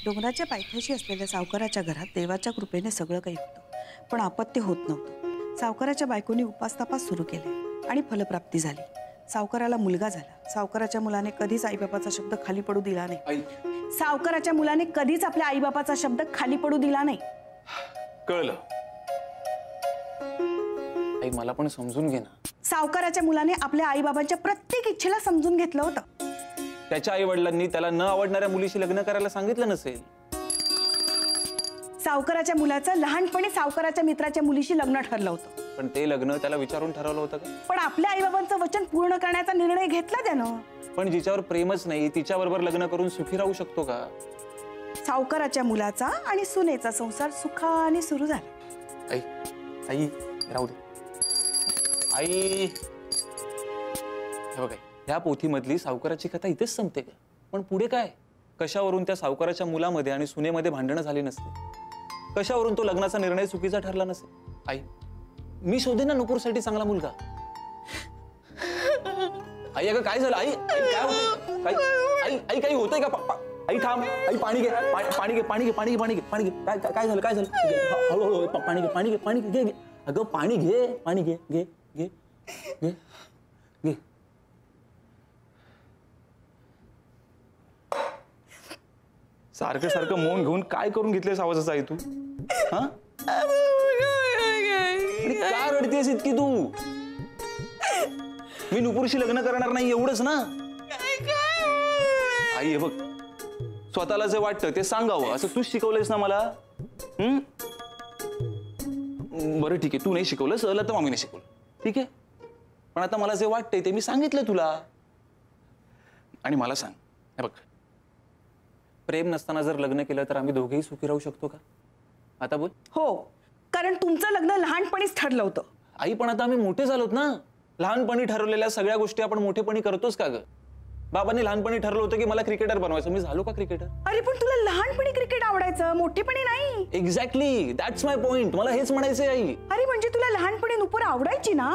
डोंगराच्या पायथ्याशी असलेल्या सावकाराच्या घरात देवाच्या कृपेने सगळं काही होतं, पण आपत्ती होत नव्हतं. सावकाराच्या बायकोनी उपास-तपास सुरू केले आणि फलप्राप्ती झाली. सावकाराला मुलगा झाला. सावकाराच्या मुलाने कधीच आईबापाचा शब्द खाली पडू दिला नाही. सावकाराच्या मुलाने कधीच आपल्या आईबापाचा शब्द खाली पडू दिला नाही. कळलं आई, मला पण समजून घे ना. सावकाराच्या मुलाने आपल्या आईबाबांच्या प्रत्येक इच्छेला समजून घेतलं होतं. त्याच्या आई वडिलांनी त्याला न आवडणाऱ्या मुलीशी लग्न करायला सांगितलं नसेल. सावकाराच्या मुलाचं लहानपणी सावकाराच्या मित्राच्या मुलीशी लग्न ठरलं होतं. पण ते लग्न त्याला विचारून ठरवलं होतं का? पण आपल्या आईबाबांचं वचन पूर्ण करण्याचा निर्णय घेतला त्यानं. पण जिच्यावर प्रेमच नाही तिच्याबरोबर लग्न करून सुखी राहू शकतो का? सावकाराच्या मुलाचा आणि सुनेचा संसार सुखाने सुरू झाला. आई आई राहू दे आई. हे बघ, ह्या पोथीमधली सावकाराची कथा इथेच संपते का? पण पुढे काय? कशावरून त्या सावकाराच्या मुलामध्ये आणि सुनेमध्ये भांडणं झाली नसते? कशावरून तो लग्नाचा निर्णय चुकीचा ठरला नसेल? आई, मी शोधेन ना नुपूरसाठी चांगला मुलगा. आई अगं काय झालं? आई काय होतंय? आई आई काही होतंय का? आई थांब. आई पाणी घे, पाणी घे, पाणी घे, पाणी घे, पाणी घे, पाणी घे. काय झालं? काय झालं? हळूहळू पाणी घे, पाणी घे, पाणी घे, घे. अगं पाणी घे, पाणी घे, घे घे घे घे. सारखं सारखं मौन घेऊन काय करून घेतलेस आवाजाचा आई तू? हा, का रडतेस इतकी तू? मी नुपूरशी लग्न करणार नाही एवढंच ना? आई हे बघ, स्वतःला जे वाटतं ते सांगावं असं तूच शिकवलंयस ना मला. बरं ठीक आहे, तू नाही शिकवलं, सहला तर मामीने शिकवलं, ठीक आहे. पण आता मला जे वाटतंय ते मी सांगितलं तुला. आणि मला सांग, हे बघ, प्रेम नसताना जर लग्न केलं तर आम्ही दोघेही सुखी राहू शकतो का? आता बोल. हो, कारण तुमचं लग्न लहानपणीच ठरलं होतं. आई पण आता आम्ही मोठे झालोत ना. लहानपणी ठरवलेल्या सगळ्या गोष्टी आपण मोठेपणी करतोच का ग? बाबांनी लहानपणी ठरवलं होतं की मला क्रिकेटर बनवायचं, मी झालो का क्रिकेटर? अरे पण तुला लहानपणी क्रिकेट आवडायचं, मोठेपणी नाही. Exactly, that's my point. मला हेच म्हणायचंय आई. अरे म्हणजे तुला लहानपणी नुपूर आवडायची ना?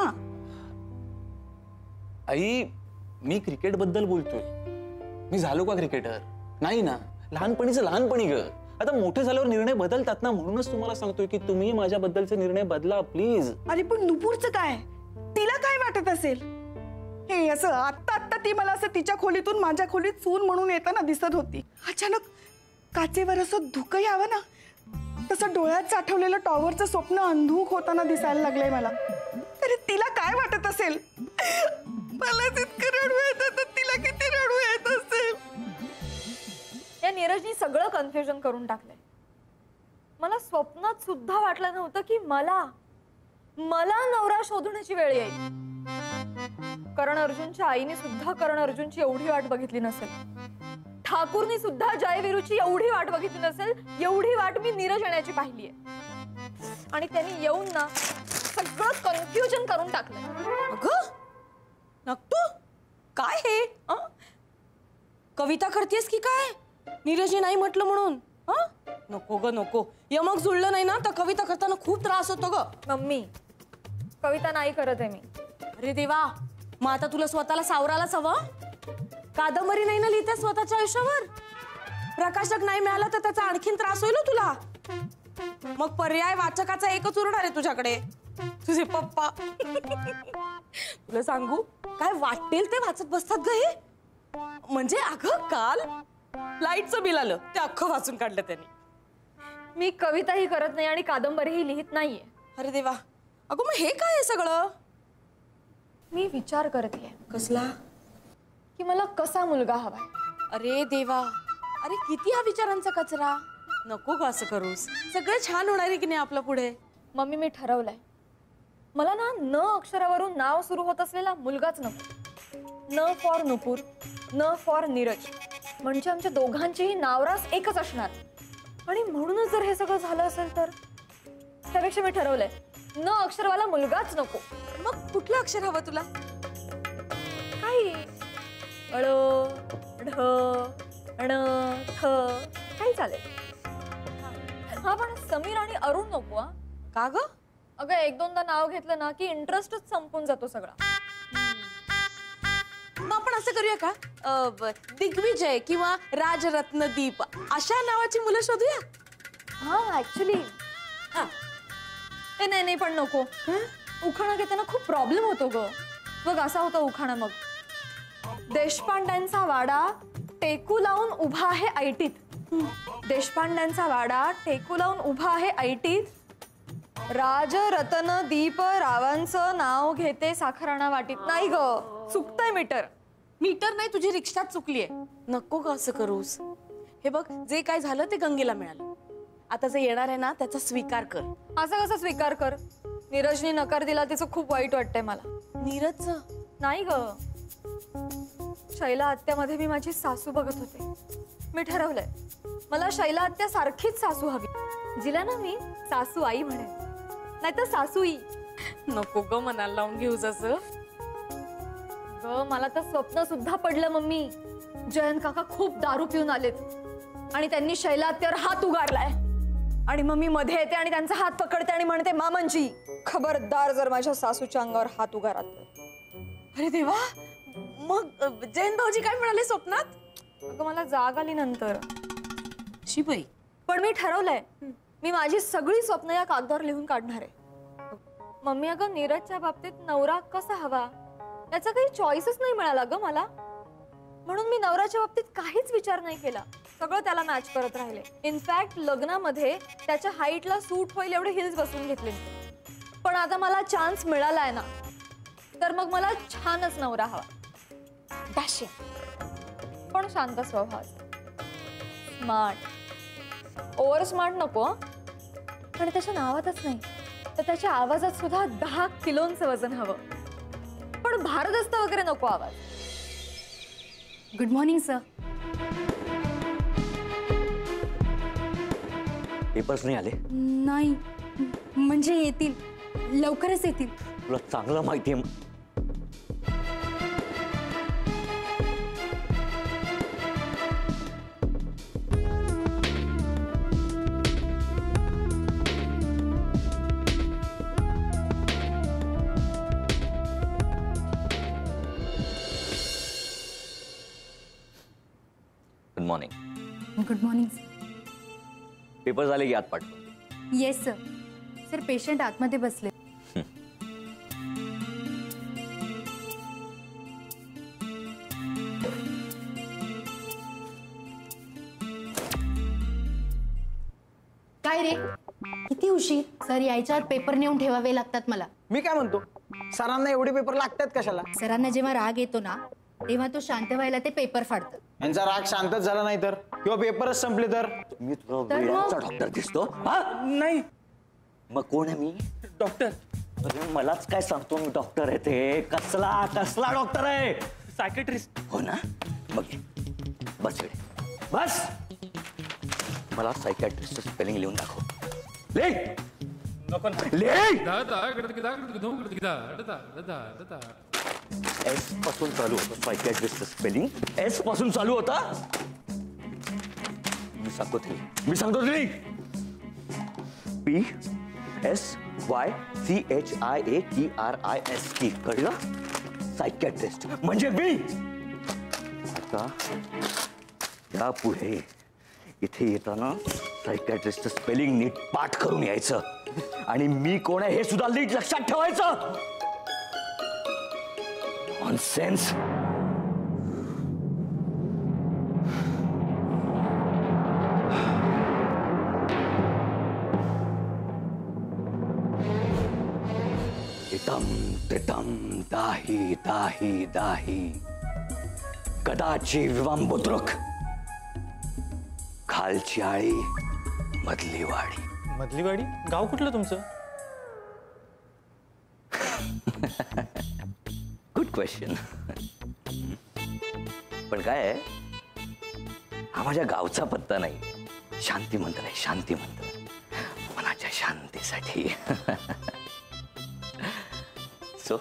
आई मी क्रिकेट बद्दल बोलतोय. मी झालो का क्रिकेटर? नाही ना. लहानपणीचं लहानपणी ग. आता मोठे झाल्यावर निर्णय बदलतात ना, म्हणूनच तुम्हाला सांगतोय की तुम्ही माझ्याबद्दलचे निर्णय बदला प्लीज. अरे पण नुपूरचं काय? तिला काय वाटत असेल? हे असं आत्ता ती मला असं तिच्या खोलीतून माझ्या खोलीत सून म्हणून येताना दिसत होती. अचानक काचेवर असं धुकं यावं ना, तसं डोळ्यात साठवलेलं टॉवरचं स्वप्न अंधुक होताना दिसायला लागलंय मला. तरी तिला काय वाटत असेल? मला इतकं रडू येत तर तिला किती रडू येत असेल? या नीरजनी सगळं कन्फ्युजन करून टाकलंय. मला स्वप्नात सुद्धा वाटलं नव्हतं की मला नवरा शोधण्याची वेळ येईल. करण अर्जुनच्या आईने सुद्धा करण अर्जुनची एवढी वाट बघितली नसेल. ठाकूरनी सुद्धा जयवीरूची एवढी वाट बघितली नसेल, एवढी वाट मी नीरज येण्याची पाहिलीये. आणि त्यांनी येऊन ना सगळं कन्फ्युजन करून टाकलंय. अगं नक्तू, काय हे? कविता करतेस की काय? नीरजने नाही म्हटलं म्हणून? नको ग नको. यमक जुळलं नाही ना तर कविता करताना खूप त्रास होतो ग. मम्मी, कविता नाही करत आहे मी. अरे देवा, मग आता तुला स्वतःला सावरायलाच हवं? कादंबरी नाही ना लिहिते स्वतःच्या आयुष्यावर? प्रकाशक नाही मिळाला तर त्याचा आणखीन त्रास होईल तुला. मग पर्याय वाचकाचा एकच उरणार आहे तुझ्याकडे, तुझे पप्पा. तुला सांगू, काय वाटेल ते वाचत बसतात ग हे. म्हणजे अगं काल लाईटचं बिल आलं, ते अख्खं वाचून काढलं त्यांनी. मी कविताही करत नाही आणि कादंबरीही लिहित नाहीये. अरे देवा, अगं मग हे काय आहे सगळं? मी विचार करतेय. कसला? की मला कसा मुलगा हवाय. अरे देवा, अरे किती हा विचारांचा कचरा. नको ग असं करूस, सगळं छान होणार आहे की नाही आपलं पुढे. मम्मी मी ठरवलंय, मला ना न अक्षरावरून नाव सुरू होत असलेला मुलगाच नको. न फॉर नुपूर, न फॉर नीरज. म्हणजे आमच्या दोघांचीही नावरास एकच असणार. आणि म्हणूनच जर हे सगळं झालं असेल तर त्यापेक्षा मी ठरवलंय न अक्षरवाला मुलगाच नको. मग कुठलं अक्षर हवं तुला? काही अळ ढ ण थ काही चालेल. हा पण समीर आणि अरुण नको. हा का ग? अगं एक दोनदा नाव घेतलं ना की इंटरेस्टच संपून जातो सगळा. मग आपण असं करूया का दिग्विजय किंवा राजरत्नदीप अशा नावाची मुलं शोधूया. हा ऍक्च्युली हा. नाही नाही पण नको. उखाणा घेताना खूप प्रॉब्लेम होतो ग. बघ असा होता उखाणा मग. देशपांड्यांचा वाडा टेकू लावून उभा आहे ऐटीत. देशपांड्यांचा वाडा टेकू लावून उभा आहे ऐटीत. राजरत्न दीप रावांचं नाव घेते साखराणा वाटीत. नाही ग चुकतंय मीटर. मीटर नाही, तुझी रिक्षा चुकलीये. नको ग असं करूस. हे बघ, जे काय झालं ते गंगेला मिळालं. आता जे येणार आहे ना त्याचा स्वीकार कर. असं कसं स्वीकार कर. नीरजनी नकार दिला तिचं खूप वाईट वाटतंय मला. नीरजचं नाही ग, शैला आत्यामध्ये मी माझी सासू बघत होते. मी ठरवलंय मला शैला आत्या सारखीच सासू हवी. जिला ना मी सासू आई म्हणेन, नाही तर सासूई. नको ग मनाला लावून घेऊस असं. ग मला तर स्वप्न सुद्धा पडलं मम्मी. जयंत काका खूप दारू पिऊन आलेत आणि त्यांनी शैला आत्यावर हात उगारलाय. आणि मम्मी मध्ये येते आणि त्यांचा हात पकडते आणि म्हणते, मामांची खबरदार जर माझ्या सासूच्या अंगावर हात उगारात. अरे देवा, मग जयंत भाऊजी काय म्हणाले स्वप्नात? अगं मला जाग आली नंतर. शिबाई, पण मी ठरवलंय मी माझी सगळी स्वप्न या कागदावर लिहून काढणार आहे. मम्मी अगं नीरजच्या बाबतीत नवरा कसा हवा याचा काही चॉईसच नाही मिळाला ग मला. म्हणून मी नवऱ्याच्या बाबतीत काहीच विचार नाही केला. सगळं त्याला मॅच करत राहिले. इनफॅक्ट लग्नामध्ये त्याच्या हाईटला सूट होईल एवढे हिल्स बसून घेतले. पण आता मला चान्स मिळालाय ना, तर मग मला छानच नवरा हवा. डॅशिंग पण शांत स्वभावाचा. स्मार्ट, ओव्हर स्मार्ट नको. आणि त्याच्या नावातच नाही तर त्याच्या आवाजात सुद्धा 10 किलोंचं वजन हवं. पण भारदस्त वगैरे नको आवाज. Good morning sir. पेपर्स नाही आले? नाही, म्हणजे येतील, लवकरच येतील. तुला चांगलं माहिती आहे. Good morning. Good morning. Paper झाले की आत पाठव. Yes sir. सर पेशंट आतमध्ये बसले. काय रे, किती उशीर? सर यायच्या आत पेपर नेऊन ठेवावे लागतात मला. मी काय म्हणतो, सरांना एवढे पेपर लागतात कशाला? सरांना जेव्हा राग येतो ना तेव्हा तो शांत व्हायला ते पेपर फाडतात. यांचा राग शांतच झाला नाही तर, किंवा पेपरच संपले तर? मी तुला तर मग? वेळाचा डॉक्टर दिसतो? हा? नाही मग कोण आहे मी? डॉक्टर. अरे मलाच काय सांगतो मी डॉक्टर आहे ते? कसला कसला डॉक्टर आहे? सायकेट्रिस्ट. हो ना, मग ये. बस इकडे बस. मला सायकॅट्रिस्टचं स्पेलिंग लिहून दाखव. ले ले. एस पासून चालू होतं सायकॅट्रिस्टचं स्पेलिंग. एस पासून चालू होता. मी सांगतो तरी PSYCHIATRIST. कळलं? सायकॅट्रिस्ट म्हणजे मी. आता यापुढे इथे येताना सायकॅट्रिस्टचं स्पेलिंग नीट पाठ करून यायचं आणि मी कोण आहे हे सुद्धा नीट लक्षात ठेवायचं. नॉनसेन्स. इतम तितम दाही दाही दाही कदाची विवांबुद्रुक खालची आळी मधली वाडी. मधलीवाडी गाव कुठलं तुमचं? Good question. पण काय आहे, हा माझ्या गावचा पत्ता नाही, शांती मंत्र आहे. शांती मंत्र मनाच्या शांतीसाठी. सो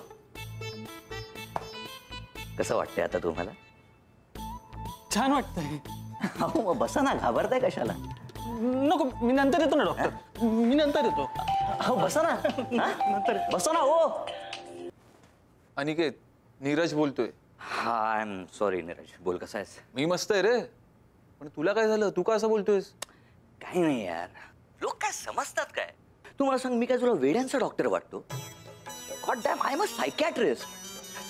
कसं वाटतंय आता तुम्हाला? छान वाटतंय. हो मग बसा ना, घाबरताय कशाला? नको, मी नंतर येतो ना डॉक्टर. मी नंतर येतो. हो बसा ना. नंतर बसा ना. हो अनिकेत, नीरज बोलतोय. हा आय एम सॉरी नीरज. बोल कसा आहेस? मी मस्त आहे रे, पण तुला काय झालं? तू का असं बोलतोयस? काही नाही यार, लोक काय समजतात काय? तू मला सांग, मी काय तुला वेड्यांचा डॉक्टर वाटतो? God dam, I am a psychiatrist.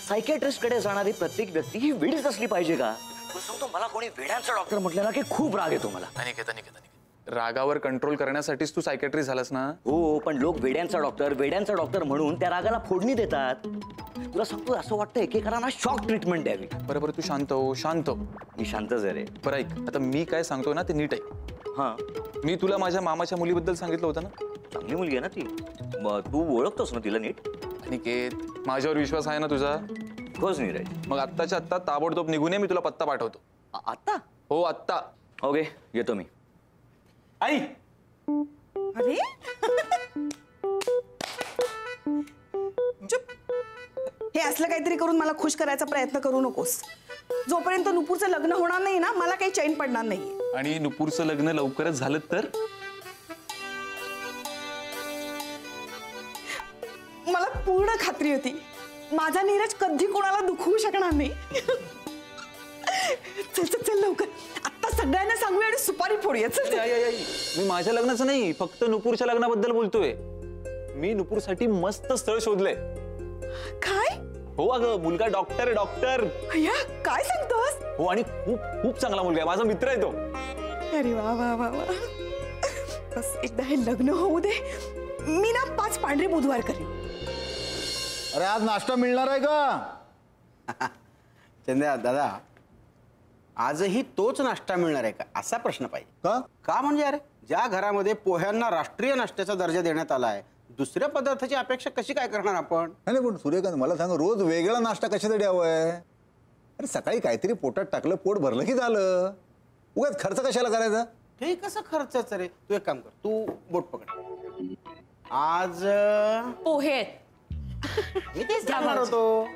Psychiatrist कडे जाणारी प्रत्येक व्यक्ती ही वेडीच असली पाहिजे का? तू सांगतो मला कोणी वेड्यांचा डॉक्टर म्हटलं ना की खूप राग येतो मला. अनिकेत, रागावर कंट्रोल करण्यासाठीच तू सायकॅट्रिस्ट झालास ना? हो, पण लोक वेड्यांचा डॉक्टर म्हणून त्या रागाला फोडणी देतात. तुला सांगतो, असं वाटतं एकेकाला शॉक ट्रीटमेंट द्यावी. बरोबर, तू शांत हो, शांत हो. मी शांतच आहे रे. बरं ऐक, आता मी काय सांगतो ना ते नीट ऐक. हा, मी तुला माझ्या मामाच्या मुलीबद्दल सांगितलं होतं ना? चांगली मुलगी आहे ना ती. मग तू ओळखतोस ना तिला नीट? अनिकेत, माझ्यावर विश्वास आहे ना तुझा? होच नीरज. मग आत्ताच्या आत्ता ताबडतोब निघून ये, मी तुला पत्ता पाठवतो. आत्ता? हो, आत्ता. ओके, येतो मी. आई, अरे चुप. हे असलं काहीतरी करून मला खुश करायचा प्रयत्न करू नकोस. जोपर्यंत नुपूरचं लग्न होणार नाही ना, मला काही चैन पडणार नाही. आणि नुपूरचं लग्न लवकरच झालं तर? मला पूर्ण खात्री होती माझा नीरज कधी कोणाला दुखवू शकणार नाही. चल चल चल लवकर, आता सगळ्यांना सांगूया आणि सुपारी फोडूया. चल चल. मी माझ्या लग्नाचं नाही, फक्त नुपूरच्या लग्नाबद्दल बोलतोय. मी नुपूरसाठी मस्त स्थळ शोधलंय. काय? हो अगं, मुलगा डॉक्टर आहे, डॉक्टर. अय्या, काय सांगतोस? हो, आणि खूप खूप चांगला मुलगा आहे, माझा मित्र आहे तो. अरे वा वा वा वा. बस एकदा हे लग्न होऊ दे, मी ना 5 पांढरे बुधवार करेन. अरे आज नाश्ता मिळणार आहे का? चंद्या दादा, आजही तोच नाश्ता मिळणार आहे का असा प्रश्न पाहिजे. का म्हणजे अरे, ज्या घरामध्ये पोह्यांना राष्ट्रीय नाश्त्याचा दर्जा देण्यात आला आहे, दुसऱ्या पदार्थाची अपेक्षा कशी काय करणार आपण? नाही पण सूर्यकांत, मला सांग, रोज वेगळा नाश्ता कशासाठी हवाय? अरे सकाळी काहीतरी पोटात टाकलं, पोट भरलं की झालं. उगाच खर्च कशाला करायचा? ते कसं खर्चाचं रे? तू एक काम कर, तू बोट पकड. आज पोहे आहेत. मी तेच सांगणार होतो.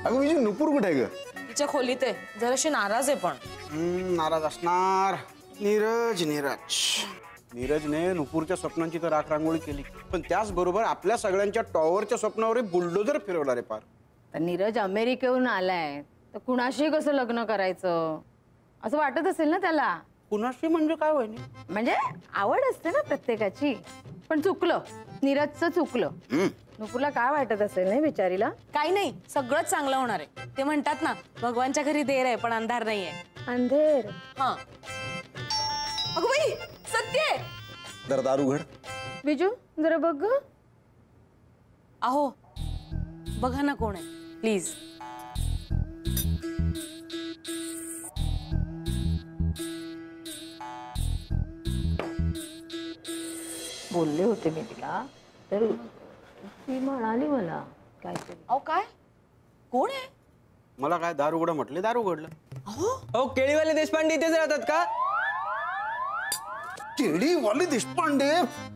अगं विजय, नुपूर कुठे आहे ग? तिच्या खोलीत आहे, जराशी नाराज आहे. पण नाराज असणार. नीरजने नुपूरच्या स्वप्नांची तर राखरांगोळी केली, पण त्याचबरोबर आपल्या सगळ्यांच्या टॉवरच्या स्वप्नावर बुलडोजर फिरवला रे पार. तर नीरज अमेरिकेहून आलाय, तर कुणाशी कसं लग्न करायचं असं वाटत असेल ना त्याला. कुणाशी म्हणजे काय होईल? म्हणजे आवड असते ना प्रत्येकाची. पण चुकलं, नीरजचं चुकलं. नुपूरला काय वाटत असेल नाही बिचारीला? काही नाही, सगळंच चांगलं होणार आहे. ते म्हणतात ना, भगवानच्या घरी देर आहे पण अंधार नाहीये. अंधेर. हा, अगं बाई, सत्य आहे. जरा दारू घड. बिजू जरा बघ ग. अहो, बघा ना कोण आहे प्लीज. बोलले होते मी तिला, तर ती म्हणाली मला काहीतरी. अहो काय, कोण आहे? मला काय दार उघडं म्हटले, दार उघडलं. अहो केळीवाले देशपांडे इथेच राहतात का? केळीवाले देशपांडे?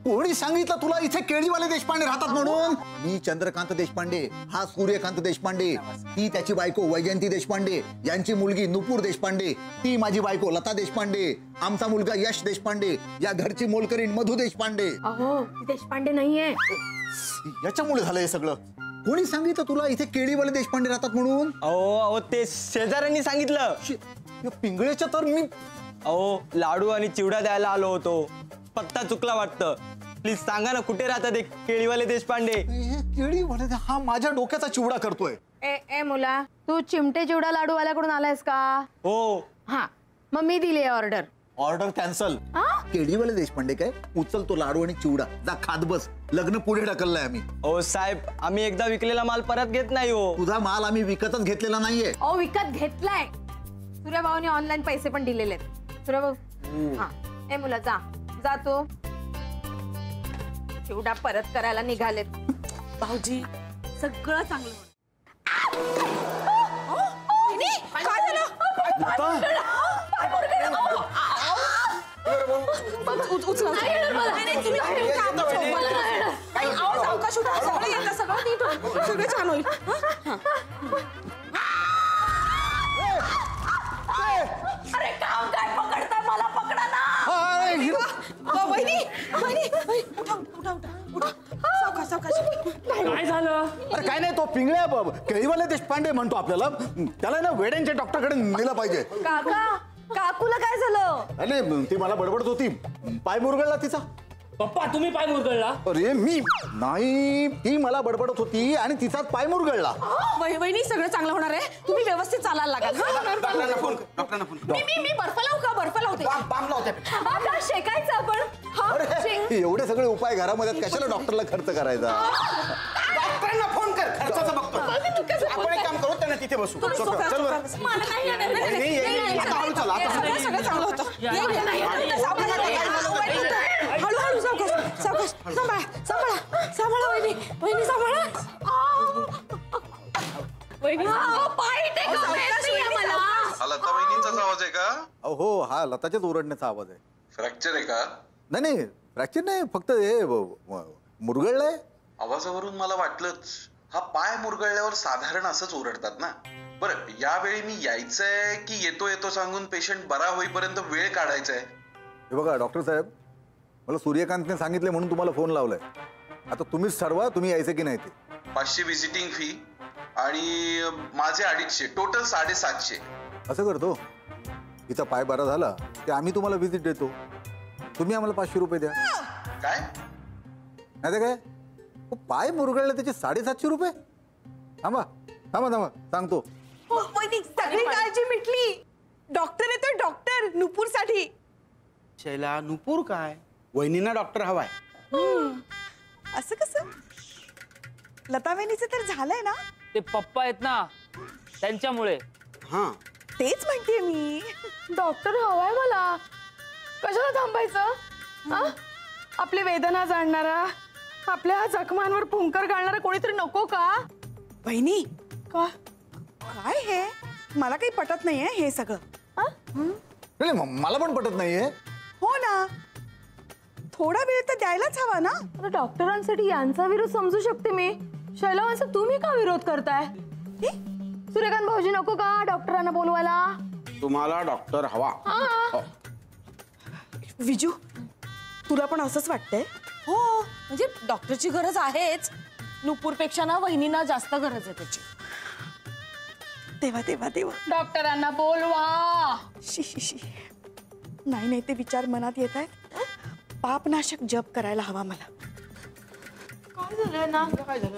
कोणी सांगितलं तुला इथे केळीवाले देशपांडे राहतात म्हणून? मी चंद्रकांत देशपांडे, हा सूर्यकांत देशपांडे, ती त्याची बायको वैजयंती देशपांडे, यांची मुलगी नुपूर देशपांडे, ती माझी बायको लता देशपांडे, आमचा मुलगा यश देशपांडे, या घरची मोलकरीण मधू देशपांडे. अहो ती देशपांडे नाहीये. याच्यामुळे झालं हे सगळं. कोणी सांगितलं तुला इथे केळीवाले देशपांडे राहतात म्हणून? अहो ते शेजाऱ्यांनी सांगितलं. या पिंगळेच्या तर मी अहो लाडू आणि चिवडा द्यायला आलो होतो, पत्ता चुकला वाटतं. प्लीज सांगा ना, कुठे राहतात एक केळीवाले देशपांडे? हे केळीवाले, हा माझ्या डोक्याचा चिवडा करतोय. ए मुला, तू चिमटे चिवडा लाडू वाल्याकडून आलायस का? हो. हा, मग मी दिली ऑर्डर. Order cancel. केळीवाले देशपांडे काय, उचल तो लाडू आणि चिवडा, जा खात बस. लग्न पुढे ढकललंय आम्ही. ओ साहेब, आम्ही एकदा विकलेला माल परत घेत नाही हो. तुझा माल आम्ही विकतच घेतलेला नाहीये. अहो विकत घेतलाय. सूर्यभाऊने ऑनलाईन पैसे पण दिलेले आहेत. सूर्यभाऊ, हा, ए मुला जा, जा तू. चिवडा परत करायला निघालेत. भाऊजी, सगळं चांगलं होणार. काय झालं? सगळं छान होईल. अरे काम काय पकडताय, मला पकडा ना. वहिनी, उठा. सावकाश. काय झालं? अरे काय नाही, तो तो पिंगळ्या केळीवाले देशपांडे म्हणतो आपल्याला, त्याला ना वेड्यांच्या डॉक्टरकडे नेलं पाहिजे. काका काकूला काय झालं? अरे ती मला बडबडत होती, पाय मुरगळला तिचा. पप्पा तुम्ही पाय मुरगळला? अरे मी नाही, ती मला बडबडत होती आणि तिचाच पाय मुरगळला. वहिनी सगळं चांगलं होणार आहे, तुम्ही व्यवस्थित चालायला लागाल. डॉक्टरांना फोन कर, डॉक्टरांना फोन कर. मी बर्फ लावू का? बर्फ लावते. बाम लावते. आता शेकायचं आपण. हा, अरे एवढे सगळे उपाय घरामध्ये आहेत, कशाला डॉक्टरला खर्च करायचा. डॉक्टरांना फोन कर, खर्चाचं बघतो. आपण एक काम करू, त्यांना तिथे बसू. चल बरं. मला नाही, नाही, नाही, नाही, वहिनी, नाही, आता हळू चला, आता सगळं सगळं चांगलं होतं. हळूहळू सावकाश सावकाश. सांभाळा सांभाळा सांभाळा वहिनी, वहिनी सांभाळा. वहिनी पाय टेकावं येत नाहीये मला. हा लता वहिनींचाच आवाज आहे का? हो, हा लताच्याच ओरडण्याचा आवाज आहे. फ्रॅक्चर आहे का? नाही नाही, फ्रॅक्चर नाही, फक्त हे मुरगळलंय. आवाजावरून मला वाटलंच. हा पाय मुरगळल्यावर साधारण असंच ओरडतात ना. बरं, यावेळी मी यायचंय की येतो येतो सांगून पेशंट बरा होईपर्यंत वेळ काढायचा आहे? हे बघा डॉक्टर साहेब, मला सूर्यकांतने सांगितले म्हणून तुम्हाला फोन लावलाय. आता तुम्हीच ठरवा तुम्ही यायचं की नाही ते. 500 व्हिजिटिंग फी आणि माझे 250, टोटल 750. असं करतो, हिचा पाय बरा झाला की आम्ही तुम्हाला व्हिजिट देतो, तुम्ही आम्हाला 500 रुपये द्या. काय? नाही तर काय, पाय मुरगळले त्याचे 750 रुपये. थांबा थांबा थांबा, सांगतो. वहिनी सगळी काळजी मिटली. डॉक्टर येतोय, डॉक्टर नुपूर साठी. शैला नुपूर काय, वहिनींना डॉक्टर हवाय. असं कसं? लता वहिनीचं तर झालंय ना. ते पप्पा आहेत ना, त्यांच्यामुळे. हा तेच म्हणते मी. डॉक्टर हवाय मला. कशाला थांबायचं? हा? आपली वेदना जाणणारा, आपल्या जखमांवर फुंकर घालणारा कोणीतरी नको का? बहिणी का? काय हे, मला काही पटत नाहीये हे सगळं. नाही मला पण पटत नाहीये. हो ना, थोडा वेळ तर द्यायलाच हवा ना. आता डॉक्टरांसाठी यांचा विरोध समजू शकते मी. शैलावांचा तुम्ही का विरोध करताय? सूर्यकांत भाऊजी नको का डॉक्टरांना बोलवायला? तुम्हाला डॉक्टर हवा. विजू, तुला पण असंच वाटतंय? हो, म्हणजे डॉक्टरची गरज आहेच. नुपूरपेक्षा ना वहिनींना जास्त गरज आहे त्याची. तेव्हा तेव्हा तेव्हा डॉक्टरांना बोलवा. शी शी शी. नाही नाही, ते विचार मनात येत आहेत. पापनाशक जप करायला हवा मला. काय झालं ना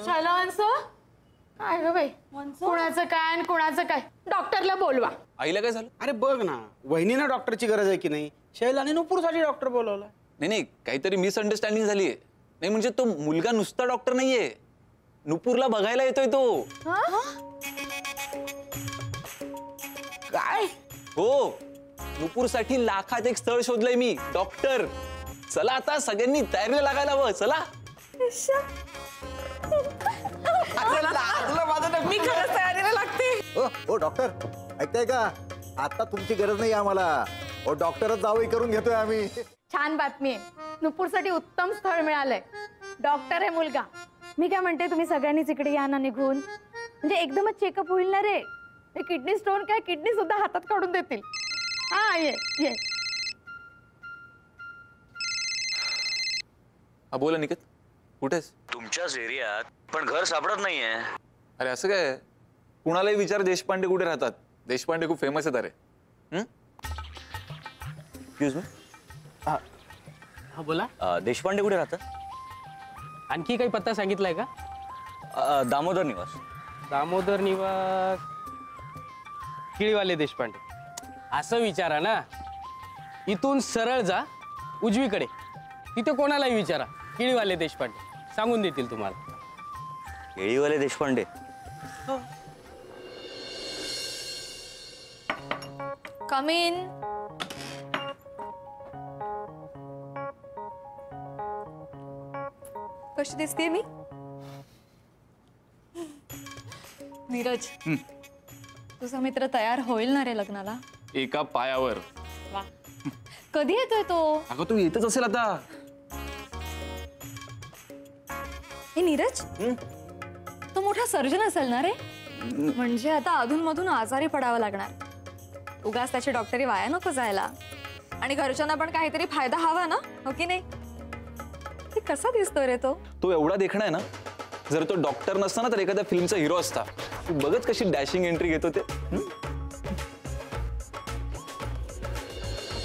शैलावांचं? काय ग बाई, कोणाचं काय आणि कोणाचं काय? डॉक्टरला बोलवा. आईला काय झालं? अरे बघ ना, वहिनींना डॉक्टरची गरज आहे की नाही. शैलाने नुपूरसाठी डॉक्टर बोलवला. नाही नाही, काहीतरी मिसअंडरस्टँडिंग झाली आहे. नाही म्हणजे तो मुलगा नुसता डॉक्टर नाहीये, नुपूरला बघायला येतोय तो. काय? हो, नुपूरसाठी लाखात एक स्थळ शोधलंय मी. डॉक्टर, चला आता सगळ्यांनी तयारीला लागायला हवं. चला. मी खरंच तयारीला लागते. ओ डॉक्टर, ऐकताय का? आता तुमची गरज नाही आम्हाला. ओ डॉक्टरच जावई करून घेतोय आम्ही. छान बातमी आहे, नुपूरसाठी उत्तम स्थळ मिळालंय. डॉक्टर आहे मुलगा. मी काय म्हणते, तुम्ही सगळ्यांनीच इकडे या ना निघून. म्हणजे एकदमच चेकअप होईल ना रे. किडनी स्टोन काय, किडनी सुद्धा हातात काढून देतील. हा ये ये. हा बोला निकेत, कुठेस? तुमच्याच एरियात, पण घर सापडत नाहीये. अरे असं काय, कुणालाही विचार देशपांडे कुठे राहतात. देशपांडे खूप फेमस आहेत. अरे एक्सक्यूज मी. हा बोला. देशपांडे कुठे राहतात? आणखी काही पत्ता सांगितलाय का? दामोदर निवास. दामोदर निवास, किळीवाले देशपांडे असं विचारा ना. इथून सरळ जा उजवीकडे, तिथे कोणालाही विचारा किळीवाले देशपांडे, सांगून देतील तुम्हाला. केळीवाले देशपांडे. कम इन. कशी दिसते मी? नीरज, तुझा मित्र तयार होईल ना रे लग्नाला? एका पायावर. वा, कधी येतोय तो? अगं तू येतच असेल आता. हे नीरज, तो मोठा सर्जन असेल ना रे? म्हणजे आता अधूनमधून आजारी पडावं लागणार. उगाच त्याची डॉक्टरी वाया नको जायला. आणि घरच्यांना पण काहीतरी फायदा हवा ना, हो की नाही? कसा दिसतोय रे तो? तो एवढा देखणा आहे ना, जर तो डॉक्टर नसता ना तर एखाद्या फिल्मचा हिरो असता. तू बघच कशी डॅशिंग एंट्री घेतो ते.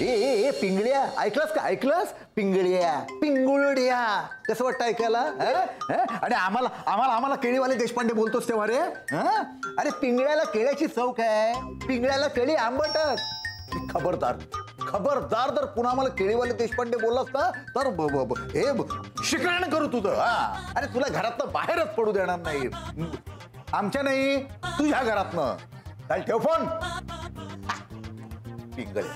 ए पिंगळ्या, ऐकलंस का? ऐकलंस? पिंगळ्या, पिंगुळड्या, कसं वाटतं ऐकायला? आणि आम्हाला आम्हाला आम्हाला केळीवाले देशपांडे बोलतोस तेव्हा रे? अरे पिंगळ्याला केळ्याची चव काय, पिंगळ्याला केळी आंबटच. खबरदार खबरदार, जर पुन्हा मला केळीवाले देशपांडे बोललास ना तर हे शिकरण करू तुझं. अरे तुला घरातनं बाहेरच पडू देणार नाही. आमच्या नाही, तुझ्या घरातनं. चाल ठेव फोन. पिंगळ्या.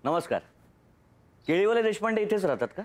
नमस्कार. केळीवाले देशपांडे इथेच राहतात का?